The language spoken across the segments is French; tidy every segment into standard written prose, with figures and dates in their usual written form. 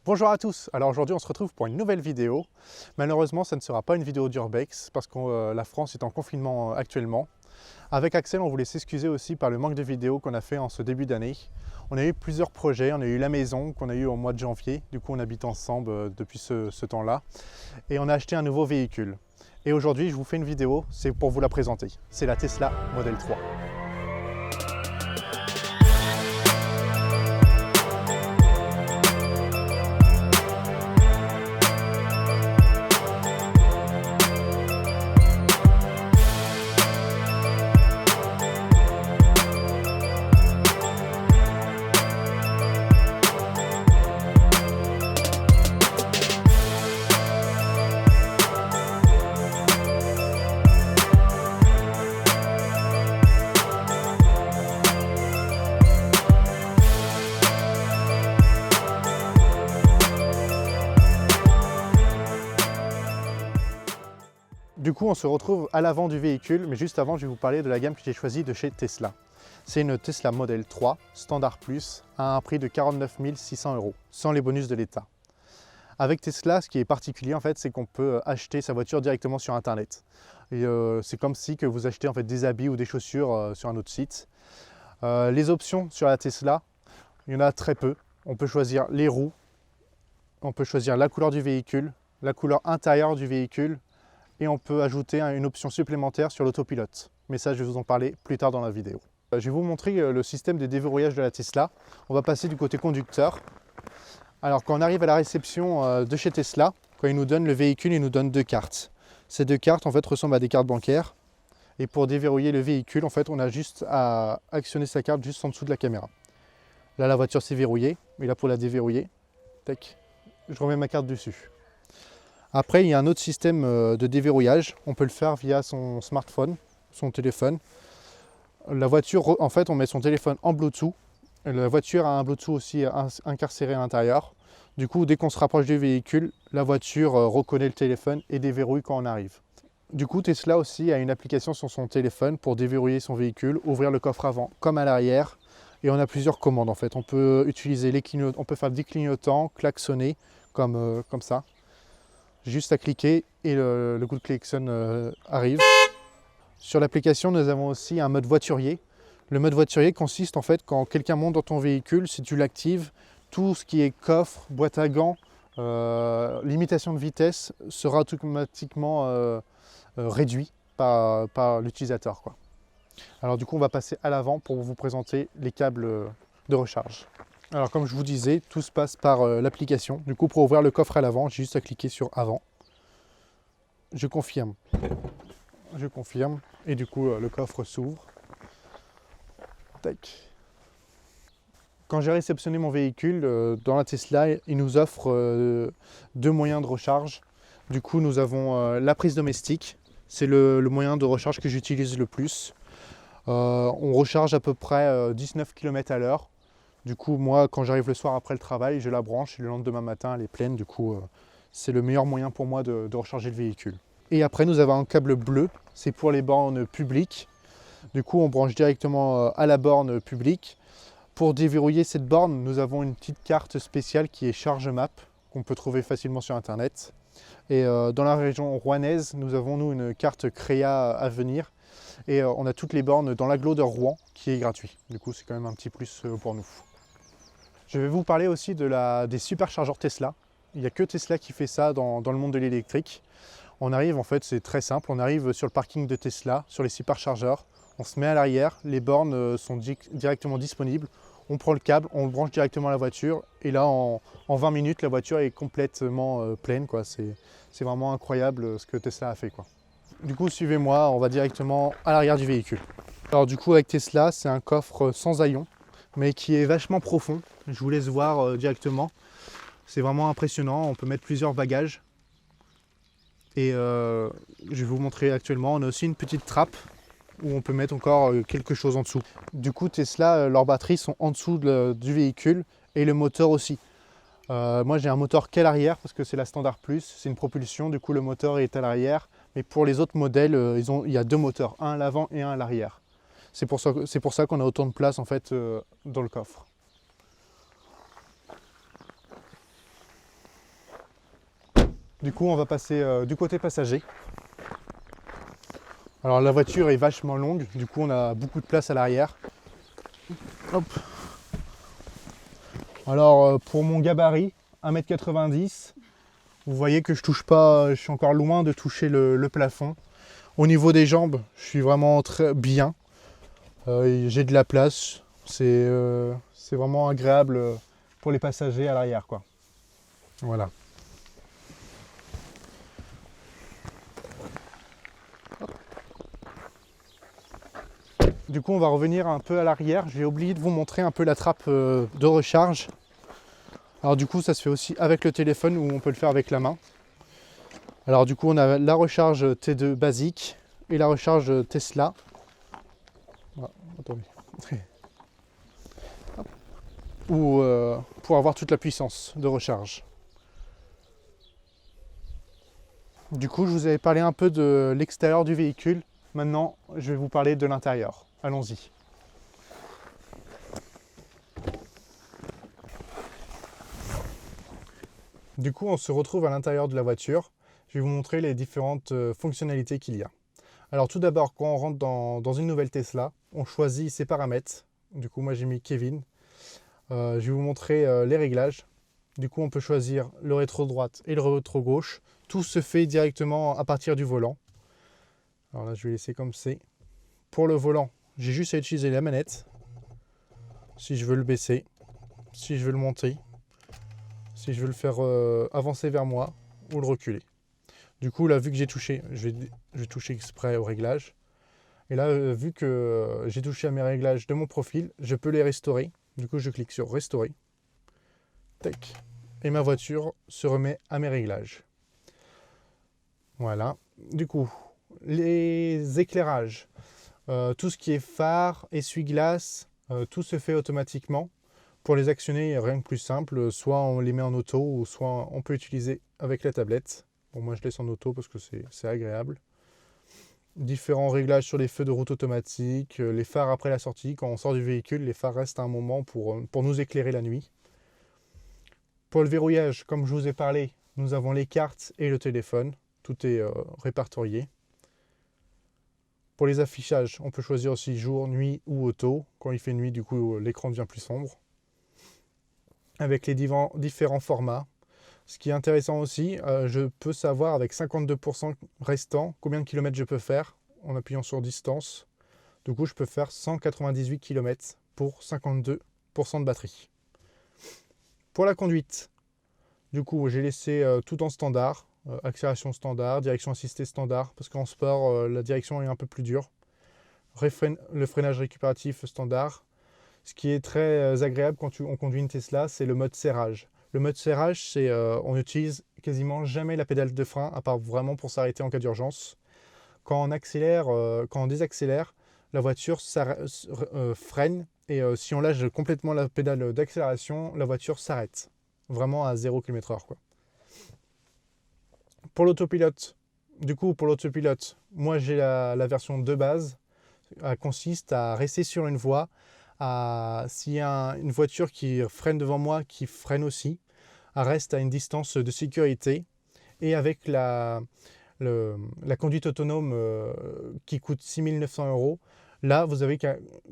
Bonjour à tous, alors aujourd'hui on se retrouve pour une nouvelle vidéo. Malheureusement ça ne sera pas une vidéo d'Urbex parce que la France est en confinement actuellement. Avec Axel on voulait s'excuser aussi par le manque de vidéos qu'on a fait en ce début d'année. On a eu plusieurs projets, on a eu la maison qu'on a eu au mois de janvier, du coup on habite ensemble depuis ce temps-là. Et on a acheté un nouveau véhicule. Et aujourd'hui je vous fais une vidéo, c'est pour vous la présenter. C'est la Tesla Model 3. Du coup, on se retrouve à l'avant du véhicule, mais juste avant, je vais vous parler de la gamme que j'ai choisie de chez Tesla. C'est une Tesla Model 3 Standard Plus à un prix de 49 600 €, sans les bonus de l'État. Avec Tesla, ce qui est particulier, en fait, c'est qu'on peut acheter sa voiture directement sur Internet. C'est comme si que vous achetez en fait, des habits ou des chaussures sur un autre site. Les options sur la Tesla, il y en a très peu. On peut choisir les roues, on peut choisir la couleur du véhicule, la couleur intérieure du véhicule, et on peut ajouter une option supplémentaire sur l'autopilote. Mais ça, je vais vous en parler plus tard dans la vidéo. Je vais vous montrer le système de déverrouillage de la Tesla. On va passer du côté conducteur. Alors quand on arrive à la réception de chez Tesla, quand ils nous donnent le véhicule, ils nous donnent deux cartes. Ces deux cartes en fait ressemblent à des cartes bancaires. Et pour déverrouiller le véhicule, en fait, on a juste à actionner sa carte juste en dessous de la caméra. Là, la voiture s'est verrouillée. Et là, pour la déverrouiller, tac, je remets ma carte dessus. Après, il y a un autre système de déverrouillage. On peut le faire via son smartphone, son téléphone. La voiture, en fait, on met son téléphone en Bluetooth. La voiture a un Bluetooth aussi incarcéré à l'intérieur. Du coup, dès qu'on se rapproche du véhicule, la voiture reconnaît le téléphone et déverrouille quand on arrive. Du coup, Tesla aussi a une application sur son téléphone pour déverrouiller son véhicule, ouvrir le coffre avant comme à l'arrière. Et on a plusieurs commandes en fait. On peut utiliser les clignotants, on peut faire des clignotants, klaxonner comme ça. Juste à cliquer et le coup de klaxon arrive. Sur l'application, nous avons aussi un mode voiturier. Le mode voiturier consiste en fait quand quelqu'un monte dans ton véhicule, si tu l'actives, tout ce qui est coffre, boîte à gants, limitation de vitesse sera automatiquement réduit par l'utilisateur. Alors du coup, on va passer à l'avant pour vous présenter les câbles de recharge. Alors comme je vous disais, tout se passe par l'application. Du coup, pour ouvrir le coffre à l'avant, j'ai juste à cliquer sur avant. Je confirme. Je confirme. Et du coup, le coffre s'ouvre. Tac. Quand j'ai réceptionné mon véhicule, dans la Tesla, il nous offre deux moyens de recharge. Du coup, nous avons la prise domestique. C'est le moyen de recharge que j'utilise le plus. On recharge à peu près 19 km à l'heure. Du coup, moi, quand j'arrive le soir après le travail, je la branche et le lendemain matin, elle est pleine. Du coup, c'est le meilleur moyen pour moi de recharger le véhicule. Et après, nous avons un câble bleu. C'est pour les bornes publiques. Du coup, on branche directement à la borne publique. Pour déverrouiller cette borne, nous avons une petite carte spéciale qui est ChargeMap, qu'on peut trouver facilement sur Internet. Et dans la région rouennaise, nous avons une carte Créa à venir. Et on a toutes les bornes dans l'agglo de Rouen qui est gratuit. Du coup, c'est quand même un petit plus pour nous. Je vais vous parler aussi des superchargeurs Tesla. Il n'y a que Tesla qui fait ça dans le monde de l'électrique. On arrive, en fait, c'est très simple, on arrive sur le parking de Tesla, sur les superchargeurs, on se met à l'arrière, les bornes sont directement disponibles, on prend le câble, on le branche directement à la voiture, et là, en 20 minutes, la voiture est complètement pleine. C'est vraiment incroyable ce que Tesla a fait. Du coup, suivez-moi, on va directement à l'arrière du véhicule. Alors du coup, avec Tesla, c'est un coffre sans haillons, mais qui est vachement profond. Je vous laisse voir directement. C'est vraiment impressionnant, on peut mettre plusieurs bagages. Et je vais vous montrer actuellement, on a aussi une petite trappe où on peut mettre encore quelque chose en dessous. Du coup, Tesla, leurs batteries sont en dessous du véhicule et le moteur aussi. Moi, j'ai un moteur qu'à l'arrière parce que c'est la Standard Plus, c'est une propulsion, du coup le moteur est à l'arrière. Mais pour les autres modèles, il y a deux moteurs, un à l'avant et un à l'arrière. C'est pour ça qu'on a autant de place en fait dans le coffre. Du coup, on va passer du côté passager. Alors la voiture est vachement longue, du coup on a beaucoup de place à l'arrière. Hop. Alors pour mon gabarit, 1,90 m, vous voyez que je touche pas, je suis encore loin de toucher le plafond. Au niveau des jambes, je suis vraiment très bien. J'ai de la place, c'est vraiment agréable pour les passagers à l'arrière, quoi. Voilà. Du coup, on va revenir un peu à l'arrière. J'ai oublié de vous montrer un peu la trappe de recharge. Alors du coup, ça se fait aussi avec le téléphone ou on peut le faire avec la main. Alors du coup, on a la recharge T2 basique et la recharge Tesla. Voilà, attendez. Ou pour avoir toute la puissance de recharge. Du coup, je vous avais parlé un peu de l'extérieur du véhicule. Maintenant, je vais vous parler de l'intérieur. Allons-y. Du coup, on se retrouve à l'intérieur de la voiture. Je vais vous montrer les différentes fonctionnalités qu'il y a. Alors tout d'abord, quand on rentre dans une nouvelle Tesla, on choisit ses paramètres. Du coup, moi j'ai mis Kevin. Je vais vous montrer les réglages. Du coup, on peut choisir le rétro droite et le rétro gauche. Tout se fait directement à partir du volant. Alors là, je vais laisser comme c'est. Pour le volant, j'ai juste à utiliser la manette. Si je veux le baisser, si je veux le monter, si je veux le faire avancer vers moi ou le reculer. Du coup, là, vu que j'ai touché, je vais toucher exprès au réglage. Et là, vu que j'ai touché à mes réglages de mon profil, je peux les restaurer. Du coup, je clique sur restaurer. Tac. Et ma voiture se remet à mes réglages. Voilà. Du coup, les éclairages, tout ce qui est phare, essuie-glace, tout se fait automatiquement. Pour les actionner, il n'y a rien de plus simple. Soit on les met en auto, ou soit on peut utiliser avec la tablette. Bon, moi je laisse en auto parce que c'est agréable. Différents réglages sur les feux de route automatiques, les phares après la sortie. Quand on sort du véhicule, les phares restent un moment pour nous éclairer la nuit. Pour le verrouillage, comme je vous ai parlé, nous avons les cartes et le téléphone. Tout est répertorié. Pour les affichages, on peut choisir aussi jour, nuit ou auto. Quand il fait nuit, du coup, l'écran devient plus sombre. Avec les différents formats. Ce qui est intéressant aussi, je peux savoir avec 52% restant combien de kilomètres je peux faire en appuyant sur distance. Du coup, je peux faire 198 km pour 52% de batterie. Pour la conduite, du coup, j'ai laissé tout en standard. Accélération standard, direction assistée standard, parce qu'en sport, la direction est un peu plus dure. Le freinage récupératif standard. Ce qui est très agréable quand on conduit une Tesla, c'est le mode serrage. Le mode serrage, c'est on n'utilise quasiment jamais la pédale de frein, à part vraiment pour s'arrêter en cas d'urgence. Quand on accélère, quand on désaccélère, la voiture freine et si on lâche complètement la pédale d'accélération, la voiture s'arrête. Vraiment à 0 km/h, quoi. Pour l'autopilote, moi j'ai la version de base. Elle consiste à rester sur une voie. S'il y a une voiture qui freine devant moi, qui freine aussi, elle reste à une distance de sécurité. Et avec la conduite autonome qui coûte 6 900 €, là vous avez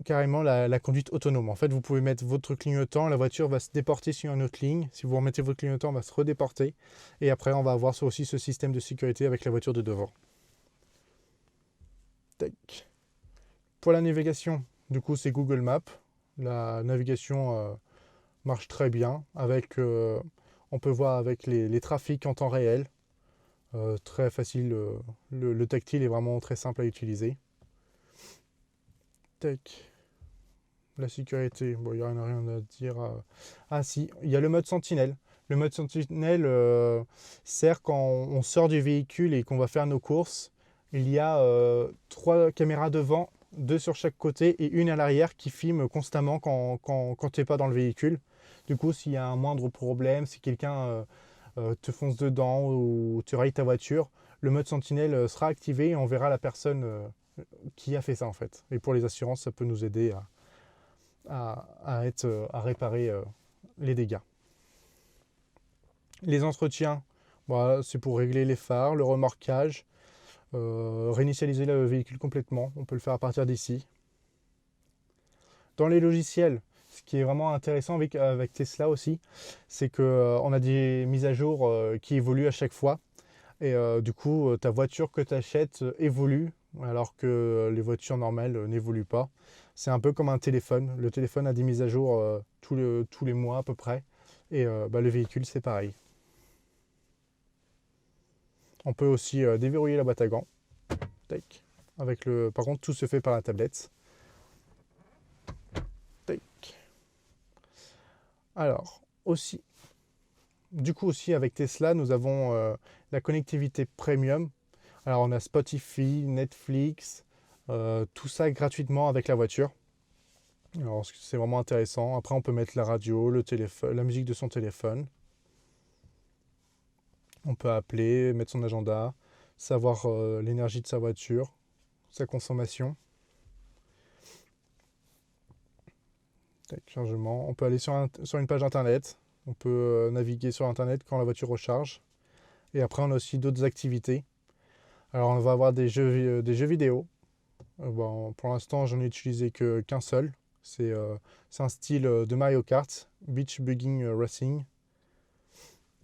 carrément la conduite autonome. En fait, vous pouvez mettre votre clignotant, la voiture va se déporter sur une autre ligne. Si vous remettez votre clignotant, elle va se redéporter. Et après, on va avoir aussi ce système de sécurité avec la voiture de devant. Tac. Pour la navigation, du coup, c'est Google Maps. La navigation marche très bien. On peut voir avec les trafics en temps réel. Très facile. Le tactile est vraiment très simple à utiliser. Tac. La sécurité, bon, il n'y a rien à dire. Ah si, il y a le mode sentinelle. Le mode sentinelle sert quand on sort du véhicule et qu'on va faire nos courses. Il y a 3 caméras devant, 2 sur chaque côté et une à l'arrière qui filment constamment quand tu n'es pas dans le véhicule. Du coup, s'il y a un moindre problème, si quelqu'un te fonce dedans ou tu rayes ta voiture, le mode sentinelle sera activé et on verra la personne qui a fait ça en fait. Et pour les assurances, ça peut nous aider à réparer les dégâts. Les entretiens, Voilà, c'est pour régler les phares, le remorquage, réinitialiser le véhicule complètement. On peut le faire à partir d'ici. Dans les logiciels, ce qui est vraiment intéressant avec Tesla aussi, c'est qu'on a des mises à jour qui évoluent à chaque fois. Et du coup, ta voiture que tu achètes évolue, alors que les voitures normales n'évoluent pas. C'est un peu comme un téléphone. Le téléphone a des mises à jour tous les mois à peu près. Et le véhicule, c'est pareil. On peut aussi déverrouiller la boîte à gants. Tac. Par contre, tout se fait par la tablette. Tac. Alors, du coup aussi avec Tesla, nous avons la connectivité premium. Alors on a Spotify, Netflix, tout ça gratuitement avec la voiture. Alors c'est vraiment intéressant. Après on peut mettre la radio, le téléphone, la musique de son téléphone. On peut appeler, mettre son agenda, savoir l'énergie de sa voiture, sa consommation. Chargement. On peut aller sur une page internet. On peut naviguer sur internet quand la voiture recharge. Et après on a aussi d'autres activités. Alors on va avoir des jeux vidéo. Pour l'instant j'en ai utilisé qu'un seul. C'est un style de Mario Kart, Beach Bugging Racing.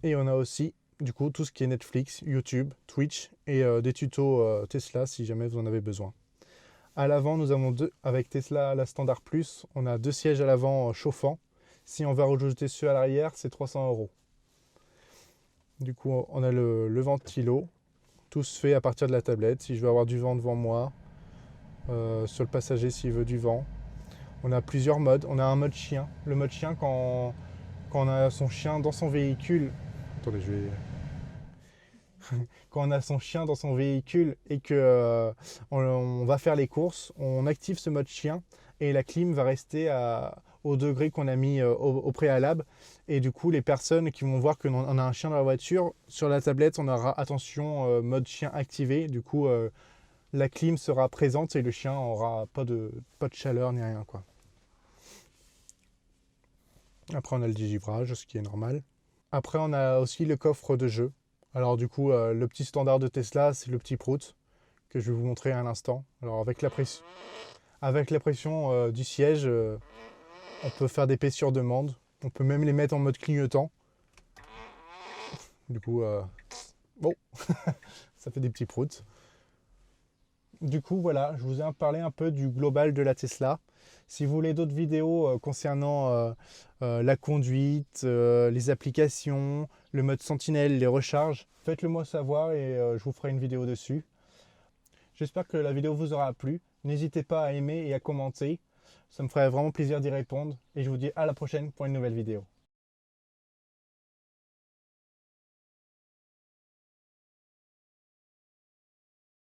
Et on a aussi du coup tout ce qui est Netflix, YouTube, Twitch et des tutos Tesla si jamais vous en avez besoin. À l'avant, nous avons avec Tesla la Standard Plus, on a 2 sièges à l'avant chauffants. Si on va rajouter ceux à l'arrière, c'est 300 €. Du coup, on a le ventilo. Tout se fait à partir de la tablette. Si je veux avoir du vent devant moi, sur le passager s'il veut du vent. On a plusieurs modes. On a un mode chien. Le mode chien, quand on a son chien dans son véhicule. Attendez, je vais. Quand on a son chien dans son véhicule et que on va faire les courses, on active ce mode chien et la clim va rester au degré qu'on a mis au préalable. Et du coup, les personnes qui vont voir qu'on a un chien dans la voiture, sur la tablette, on aura attention mode chien activé. Du coup, la clim sera présente et le chien aura pas de chaleur ni rien, quoi. Après, on a le digivrage, ce qui est normal. Après, on a aussi le coffre de jeu. Alors du coup, le petit standard de Tesla, c'est le petit Prout que je vais vous montrer à l'instant. Alors avec la pression du siège, on peut faire des paix sur demande. On peut même les mettre en mode clignotant. Du coup, bon, ça fait des petits Prouts. Du coup, voilà, je vous ai parlé un peu du global de la Tesla. Si vous voulez d'autres vidéos concernant la conduite, les applications, le mode sentinelle, les recharges, faites-le moi savoir et je vous ferai une vidéo dessus. J'espère que la vidéo vous aura plu. N'hésitez pas à aimer et à commenter. Ça me ferait vraiment plaisir d'y répondre. Et je vous dis à la prochaine pour une nouvelle vidéo.